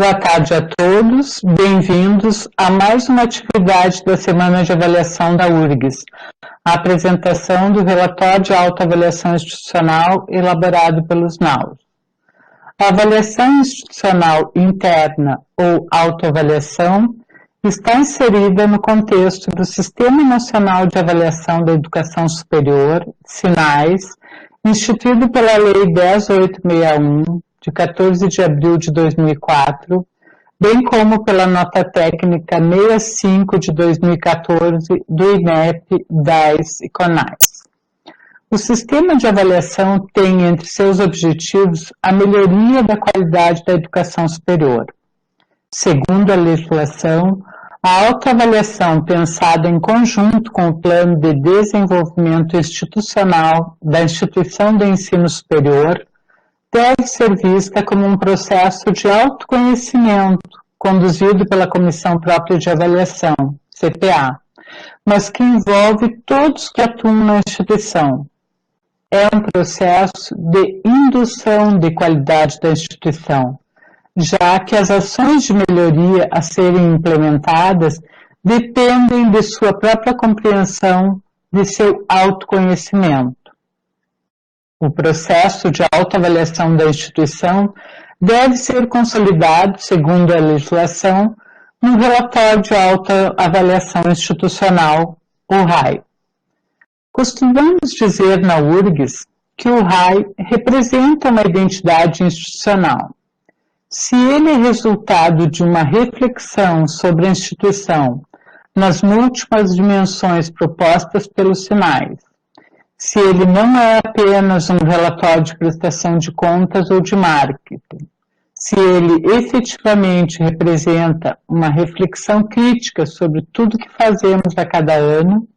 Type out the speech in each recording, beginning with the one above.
Boa tarde a todos, bem-vindos a mais uma atividade da Semana de Avaliação da URGS, a apresentação do relatório de autoavaliação institucional elaborado pelos NAUS. A avaliação institucional interna ou autoavaliação está inserida no contexto do Sistema Nacional de Avaliação da Educação Superior, SINAES, instituído pela Lei 10.861, de 14 de abril de 2004, bem como pela Nota Técnica 65 de 2014 do INEP, DAES e CONAS. O sistema de avaliação tem entre seus objetivos a melhoria da qualidade da educação superior. Segundo a legislação, a autoavaliação pensada em conjunto com o Plano de Desenvolvimento Institucional da Instituição de Ensino Superior deve ser vista como um processo de autoconhecimento conduzido pela Comissão Própria de Avaliação, CPA, mas que envolve todos que atuam na instituição. É um processo de indução de qualidade da instituição, já que as ações de melhoria a serem implementadas dependem de sua própria compreensão, de seu autoconhecimento. O processo de autoavaliação da instituição deve ser consolidado, segundo a legislação, no relatório de autoavaliação institucional, o RAI. Costumamos dizer na URGS que o RAI representa uma identidade institucional. Se ele é resultado de uma reflexão sobre a instituição nas múltiplas dimensões propostas pelos sinais, se ele não é apenas um relatório de prestação de contas ou de marketing, se ele efetivamente representa uma reflexão crítica sobre tudo que fazemos a cada ano,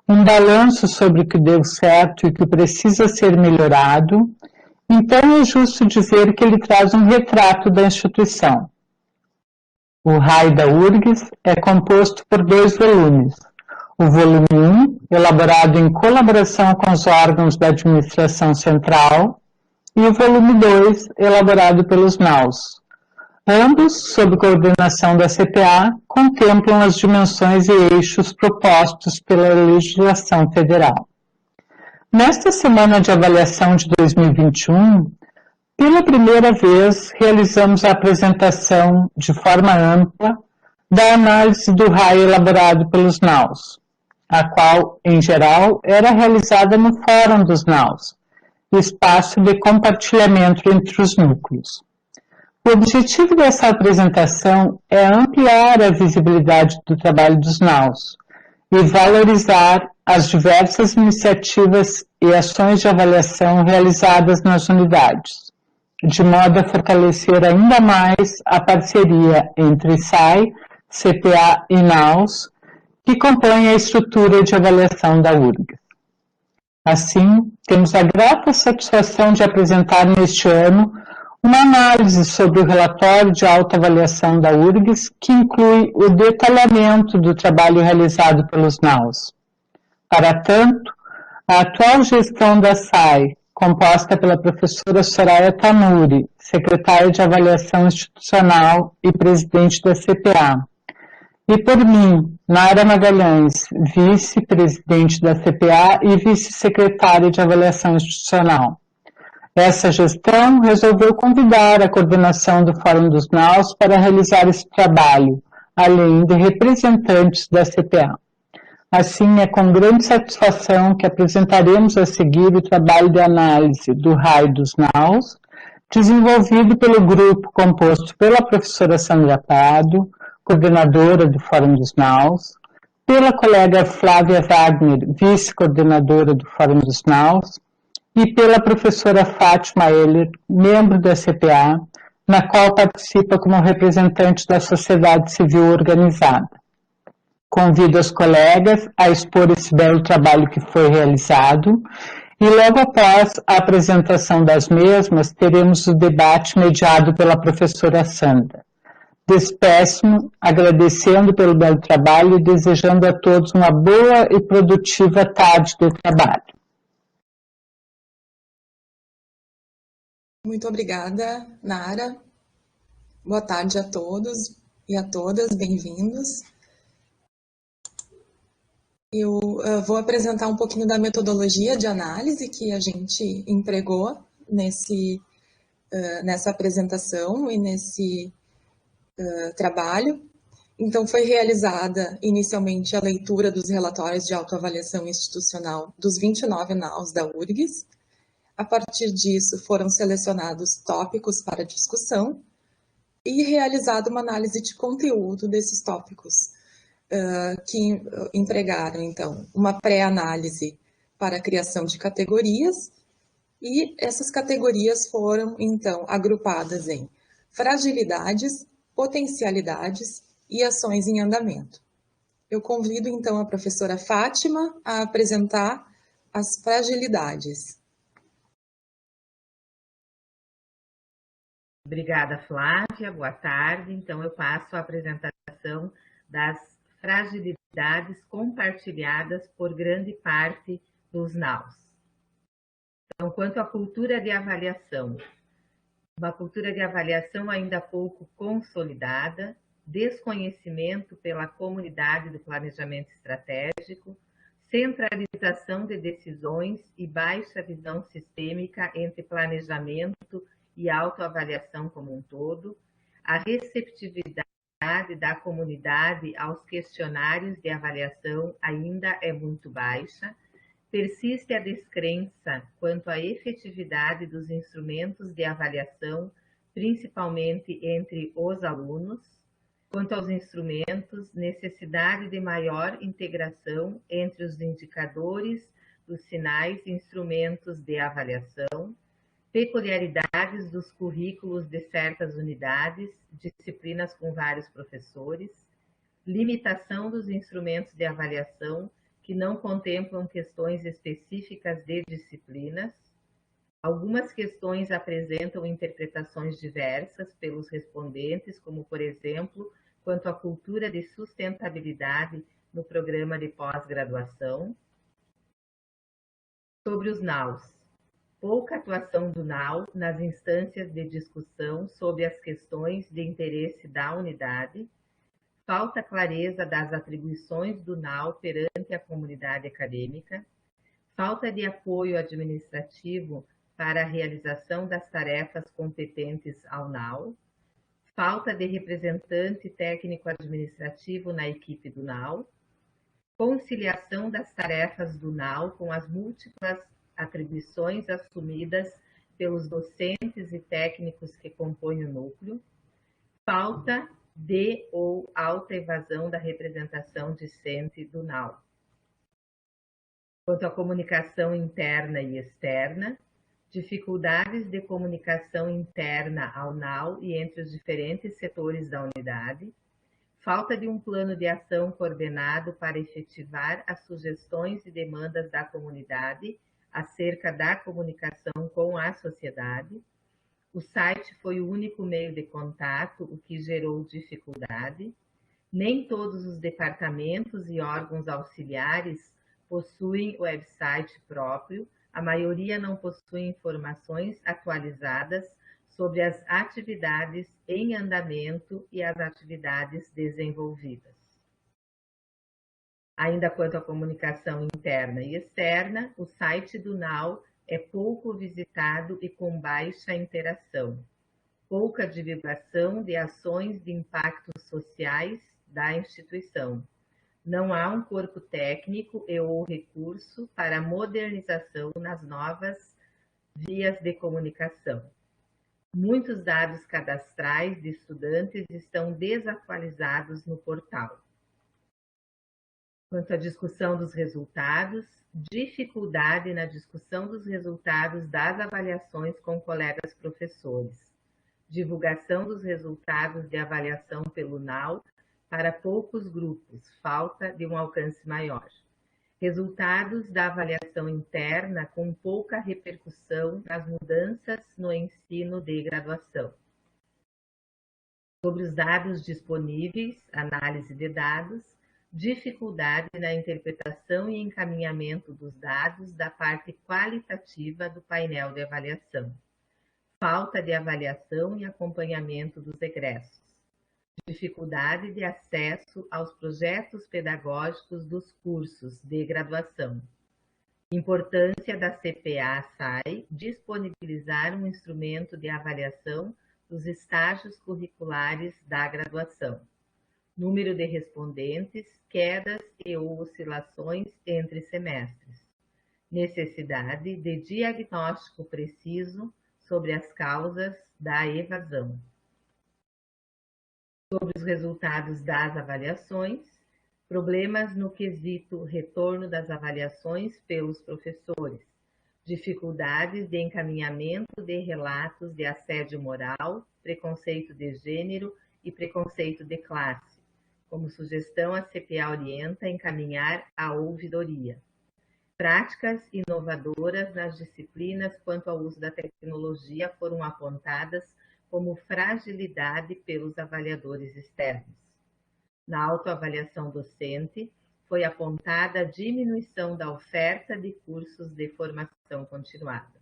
um balanço sobre o que deu certo e o que precisa ser melhorado, então é justo dizer que ele traz um retrato da instituição. O RAI da URGS é composto por 2 volumes. O volume 1, elaborado em colaboração com os órgãos da administração central, e o volume 2, elaborado pelos NAUS. Ambos, sob coordenação da CPA, contemplam as dimensões e eixos propostos pela legislação federal. Nesta Semana de Avaliação de 2021, pela primeira vez, realizamos a apresentação, de forma ampla, da análise do RAI elaborado pelos NAUS, a qual, em geral, era realizada no Fórum dos NAUS, espaço de compartilhamento entre os núcleos. O objetivo dessa apresentação é ampliar a visibilidade do trabalho dos NAUS e valorizar as diversas iniciativas e ações de avaliação realizadas nas unidades, de modo a fortalecer ainda mais a parceria entre SAI, CPA e NAUS, que compõe a estrutura de avaliação da URGS. Assim, temos a grata satisfação de apresentar neste ano uma análise sobre o relatório de autoavaliação da URGS, que inclui o detalhamento do trabalho realizado pelos NAUS. Para tanto, a atual gestão da SAI, composta pela professora Soraya Tanuri, secretária de Avaliação Institucional e presidente da CPA, e por mim, Nara Magalhães, vice-presidente da CPA e vice-secretária de Avaliação Institucional. Essa gestão resolveu convidar a coordenação do Fórum dos NAUS para realizar esse trabalho, além de representantes da CPA. Assim, é com grande satisfação que apresentaremos a seguir o trabalho de análise do RAI dos NAUS, desenvolvido pelo grupo composto pela professora Sandra Prado, coordenadora do Fórum dos NAUS, pela colega Flávia Wagner, vice-coordenadora do Fórum dos NAUS, e pela professora Fátima Heller, membro da CPA, na qual participa como representante da sociedade civil organizada. Convido as colegas a expor esse belo trabalho que foi realizado e logo após a apresentação das mesmas, teremos o debate mediado pela professora Sandra. Despeço-me agradecendo pelo belo trabalho e desejando a todos uma boa e produtiva tarde de trabalho. Muito obrigada, Nara. Boa tarde a todos e a todas, bem-vindos. Eu vou apresentar um pouquinho da metodologia de análise que a gente empregou nessa apresentação e nesse trabalho. Então, foi realizada inicialmente a leitura dos relatórios de autoavaliação institucional dos 29 NAUs da URGS. A partir disso, foram selecionados tópicos para discussão e realizada uma análise de conteúdo desses tópicos, que empregaram, então, uma pré-análise para a criação de categorias, e essas categorias foram, então, agrupadas em fragilidades, potencialidades e ações em andamento. Eu convido, então, a professora Fátima a apresentar as fragilidades. Obrigada, Flávia. Boa tarde. Então, eu passo a apresentação das fragilidades compartilhadas por grande parte dos NAUs. Então, quanto à cultura de avaliação, uma cultura de avaliação ainda pouco consolidada, desconhecimento pela comunidade do planejamento estratégico, centralização de decisões e baixa visão sistêmica entre planejamento e autoavaliação como um todo, a receptividade da comunidade aos questionários de avaliação ainda é muito baixa, persiste a descrença quanto à efetividade dos instrumentos de avaliação, principalmente entre os alunos. Quanto aos instrumentos, necessidade de maior integração entre os indicadores, os sinais e instrumentos de avaliação, peculiaridades dos currículos de certas unidades, disciplinas com vários professores, limitação dos instrumentos de avaliação que não contemplam questões específicas de disciplinas. Algumas questões apresentam interpretações diversas pelos respondentes, como, por exemplo, quanto à cultura de sustentabilidade no programa de pós-graduação. Sobre os NAUs. Pouca atuação do NAU nas instâncias de discussão sobre as questões de interesse da unidade, falta clareza das atribuições do NAU perante a comunidade acadêmica, falta de apoio administrativo para a realização das tarefas competentes ao NAU, falta de representante técnico-administrativo na equipe do NAU, conciliação das tarefas do NAU com as múltiplas atribuições assumidas pelos docentes e técnicos que compõem o núcleo, falta de ou alta evasão da representação discente do NAU. Quanto à comunicação interna e externa, dificuldades de comunicação interna ao NAU e entre os diferentes setores da unidade, falta de um plano de ação coordenado para efetivar as sugestões e demandas da comunidade acerca da comunicação com a sociedade. O site foi o único meio de contato, o que gerou dificuldade. Nem todos os departamentos e órgãos auxiliares possuem website próprio, a maioria não possui informações atualizadas sobre as atividades em andamento e as atividades desenvolvidas. Ainda quanto à comunicação interna e externa, o site do NAU é pouco visitado e com baixa interação. Pouca divulgação de ações de impactos sociais da instituição. Não há um corpo técnico e ou recurso para modernização nas novas vias de comunicação. Muitos dados cadastrais de estudantes estão desatualizados no portal. Quanto à discussão dos resultados, dificuldade na discussão dos resultados das avaliações com colegas professores. Divulgação dos resultados de avaliação pelo NAU para poucos grupos, falta de um alcance maior. Resultados da avaliação interna com pouca repercussão nas mudanças no ensino de graduação. Sobre os dados disponíveis, análise de dados, dificuldade na interpretação e encaminhamento dos dados da parte qualitativa do painel de avaliação. falta de avaliação e acompanhamento dos egressos, dificuldade de acesso aos projetos pedagógicos dos cursos de graduação, importância da CPA-SAI disponibilizar um instrumento de avaliação dos estágios curriculares da graduação, número de respondentes, quedas e ou oscilações entre semestres, necessidade de diagnóstico preciso sobre as causas da evasão. Sobre os resultados das avaliações, problemas no quesito retorno das avaliações pelos professores, dificuldades de encaminhamento de relatos de assédio moral, preconceito de gênero e preconceito de classe. Como sugestão, a CPA orienta a encaminhar a ouvidoria. Práticas inovadoras nas disciplinas quanto ao uso da tecnologia foram apontadas como fragilidade pelos avaliadores externos. Na autoavaliação docente, foi apontada a diminuição da oferta de cursos de formação continuada.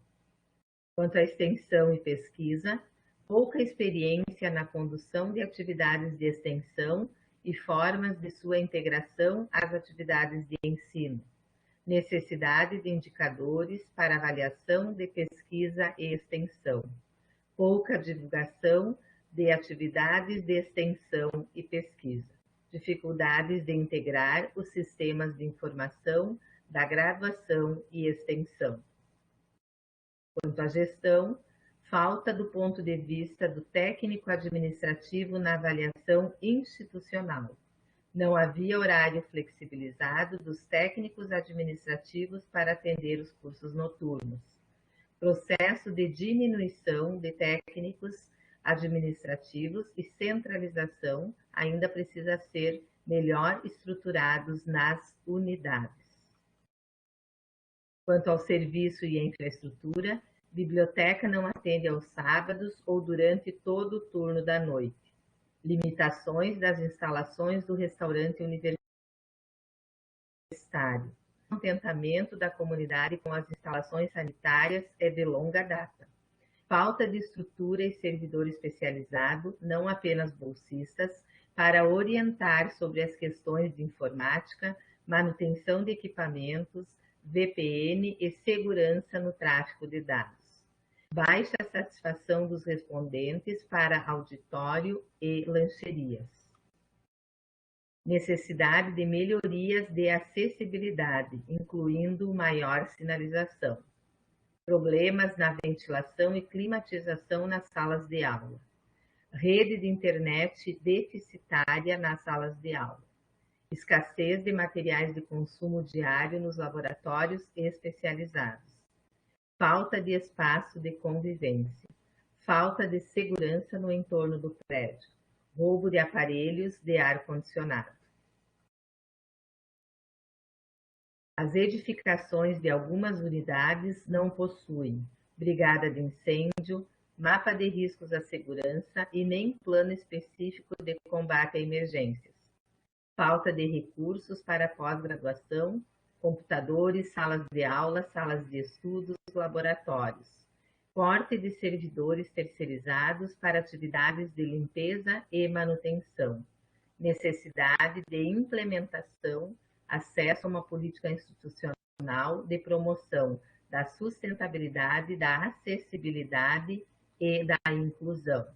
Quanto à extensão e pesquisa, pouca experiência na condução de atividades de extensão e formas de sua integração às atividades de ensino. Necessidade de indicadores para avaliação de pesquisa e extensão. Pouca divulgação de atividades de extensão e pesquisa. Dificuldades de integrar os sistemas de informação da graduação e extensão. Quanto à gestão, falta do ponto de vista do técnico administrativo na avaliação institucional. Não havia horário flexibilizado dos técnicos administrativos para atender os cursos noturnos. Processo de diminuição de técnicos administrativos e centralização ainda precisa ser melhor estruturados nas unidades. Quanto ao serviço e infraestrutura, biblioteca não atende aos sábados ou durante todo o turno da noite. Limitações das instalações do restaurante universitário. O contentamento da comunidade com as instalações sanitárias é de longa data. Falta de estrutura e servidor especializado, não apenas bolsistas, para orientar sobre as questões de informática, manutenção de equipamentos, VPN e segurança no tráfego de dados. Baixa satisfação dos respondentes para auditório e lancherias. Necessidade de melhorias de acessibilidade, incluindo maior sinalização. Problemas na ventilação e climatização nas salas de aula. Rede de internet deficitária nas salas de aula. Escassez de materiais de consumo diário nos laboratórios especializados. Falta de espaço de convivência. Falta de segurança no entorno do prédio. Roubo de aparelhos de ar-condicionado. As edificações de algumas unidades não possuem brigada de incêndio, mapa de riscos à segurança e nem plano específico de combate a emergências. Falta de recursos para pós-graduação, computadores, salas de aula, salas de estudos, laboratórios. Corte de servidores terceirizados para atividades de limpeza e manutenção. Necessidade de implementação, acesso a uma política institucional de promoção da sustentabilidade, da acessibilidade e da inclusão.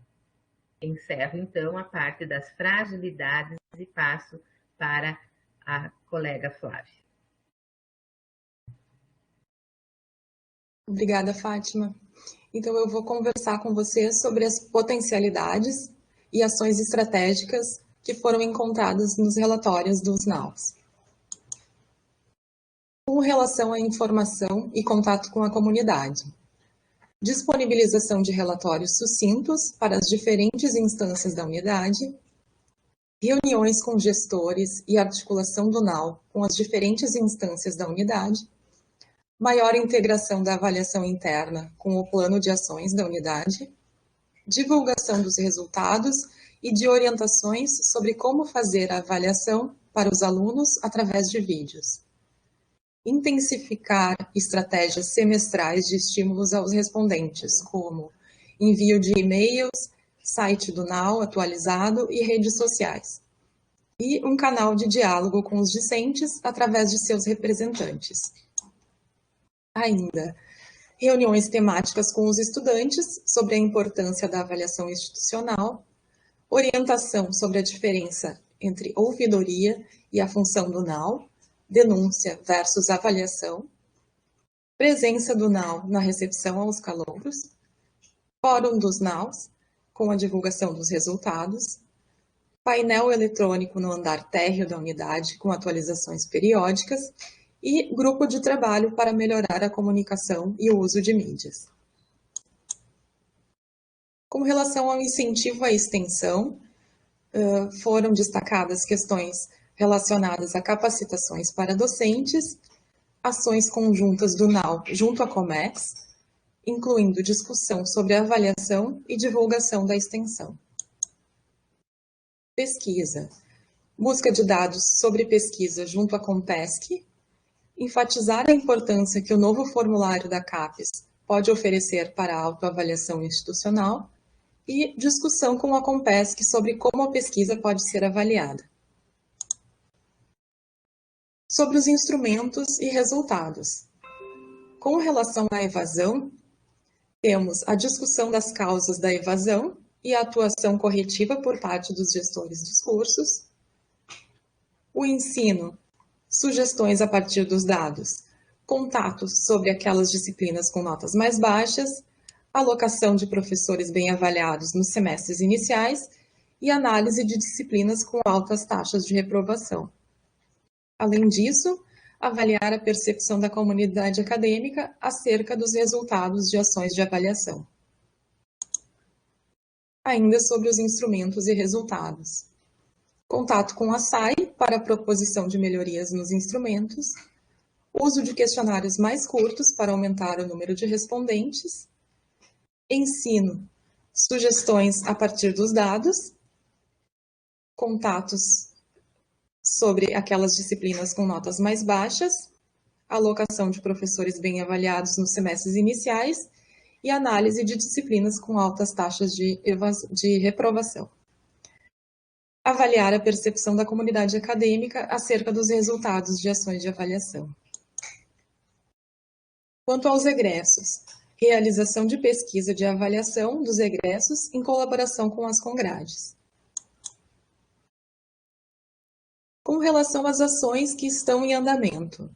Encerro, então, a parte das fragilidades e passo para a colega Flávia. Obrigada, Fátima. Então, eu vou conversar com vocês sobre as potencialidades e ações estratégicas que foram encontradas nos relatórios dos NAUs. Com relação à informação e contato com a comunidade. Disponibilização de relatórios sucintos para as diferentes instâncias da unidade, reuniões com gestores e articulação do NAU com as diferentes instâncias da unidade, maior integração da avaliação interna com o plano de ações da unidade, divulgação dos resultados e de orientações sobre como fazer a avaliação para os alunos através de vídeos. Intensificar estratégias semestrais de estímulos aos respondentes, como envio de e-mails, site do NAU atualizado e redes sociais. E um canal de diálogo com os discentes através de seus representantes. Ainda, reuniões temáticas com os estudantes sobre a importância da avaliação institucional, orientação sobre a diferença entre ouvidoria e a função do NAU, denúncia versus avaliação, presença do NAU na recepção aos calouros, fórum dos NAUs, com a divulgação dos resultados, painel eletrônico no andar térreo da unidade com atualizações periódicas e grupo de trabalho para melhorar a comunicação e o uso de mídias. Com relação ao incentivo à extensão, foram destacadas questões relacionadas a capacitações para docentes, ações conjuntas do NAU junto à Comex, incluindo discussão sobre a avaliação e divulgação da extensão. Pesquisa. Busca de dados sobre pesquisa junto à Compesc, enfatizar a importância que o novo formulário da CAPES pode oferecer para a autoavaliação institucional e discussão com a Compesc sobre como a pesquisa pode ser avaliada. Sobre os instrumentos e resultados. Com relação à evasão, temos a discussão das causas da evasão e a atuação corretiva por parte dos gestores dos cursos, o ensino, sugestões a partir dos dados, contatos sobre aquelas disciplinas com notas mais baixas, alocação de professores bem avaliados nos semestres iniciais e análise de disciplinas com altas taxas de reprovação. Além disso, avaliar a percepção da comunidade acadêmica acerca dos resultados de ações de avaliação. Ainda sobre os instrumentos e resultados. Contato com a SAI para a proposição de melhorias nos instrumentos, uso de questionários mais curtos para aumentar o número de respondentes, ensino, sugestões a partir dos dados, contatos sobre aquelas disciplinas com notas mais baixas, alocação de professores bem avaliados nos semestres iniciais e análise de disciplinas com altas taxas de reprovação. Avaliar a percepção da comunidade acadêmica acerca dos resultados de ações de avaliação. Quanto aos egressos, realização de pesquisa de avaliação dos egressos em colaboração com as congrades. Com relação às ações que estão em andamento.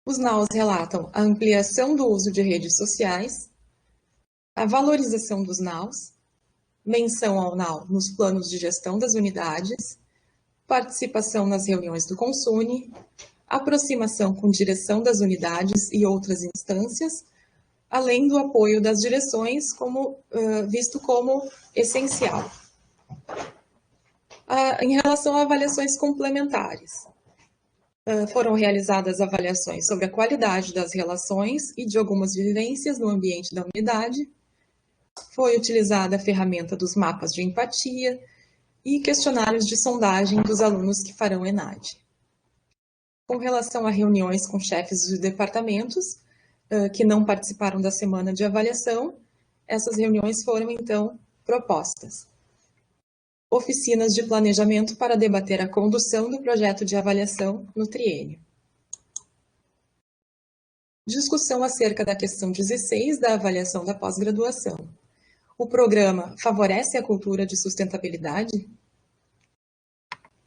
Os NAUs relatam a ampliação do uso de redes sociais, a valorização dos NAUs, menção ao NAU nos planos de gestão das unidades, participação nas reuniões do Consune, aproximação com direção das unidades e outras instâncias, além do apoio das direções visto como essencial. Em relação a avaliações complementares, foram realizadas avaliações sobre a qualidade das relações e de algumas vivências no ambiente da unidade, foi utilizada a ferramenta dos mapas de empatia e questionários de sondagem dos alunos que farão ENAD. Com relação a reuniões com chefes de departamentos que não participaram da semana de avaliação, essas reuniões foram, então, propostas. Oficinas de planejamento para debater a condução do projeto de avaliação no triênio. Discussão acerca da questão 16 da avaliação da pós-graduação. O programa favorece a cultura de sustentabilidade?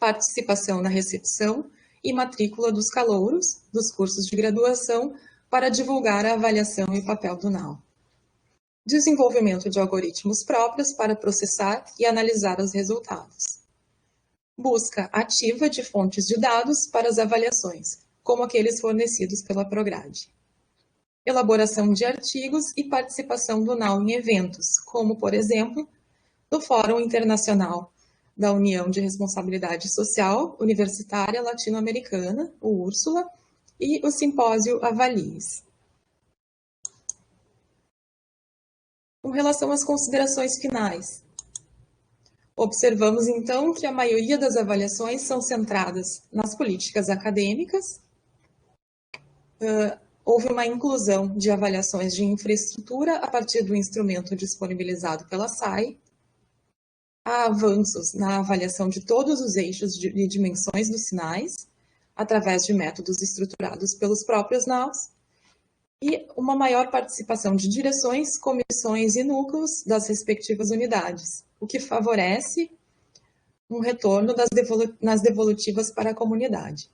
Participação na recepção e matrícula dos calouros dos cursos de graduação para divulgar a avaliação e o papel do NAU. Desenvolvimento de algoritmos próprios para processar e analisar os resultados. Busca ativa de fontes de dados para as avaliações, como aqueles fornecidos pela Prograde. Elaboração de artigos e participação do NAU em eventos, como, por exemplo, do Fórum Internacional da União de Responsabilidade Social Universitária Latino-Americana, o Úrsula, e o Simpósio Avalies. Com relação às considerações finais, observamos, então, que a maioria das avaliações são centradas nas políticas acadêmicas, houve uma inclusão de avaliações de infraestrutura a partir do instrumento disponibilizado pela SAI, há avanços na avaliação de todos os eixos e dimensões dos sinais, através de métodos estruturados pelos próprios NAUs, e uma maior participação de direções, comissões e núcleos das respectivas unidades, o que favorece um retorno nas devolutivas para a comunidade.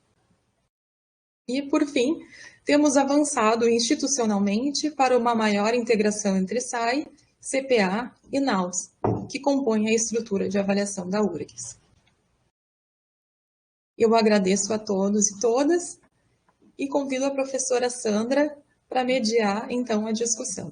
E, por fim, temos avançado institucionalmente para uma maior integração entre SAI, CPA e NAUs, que compõem a estrutura de avaliação da URGS. Eu agradeço a todos e todas e convido a professora Sandra para mediar, então, a discussão.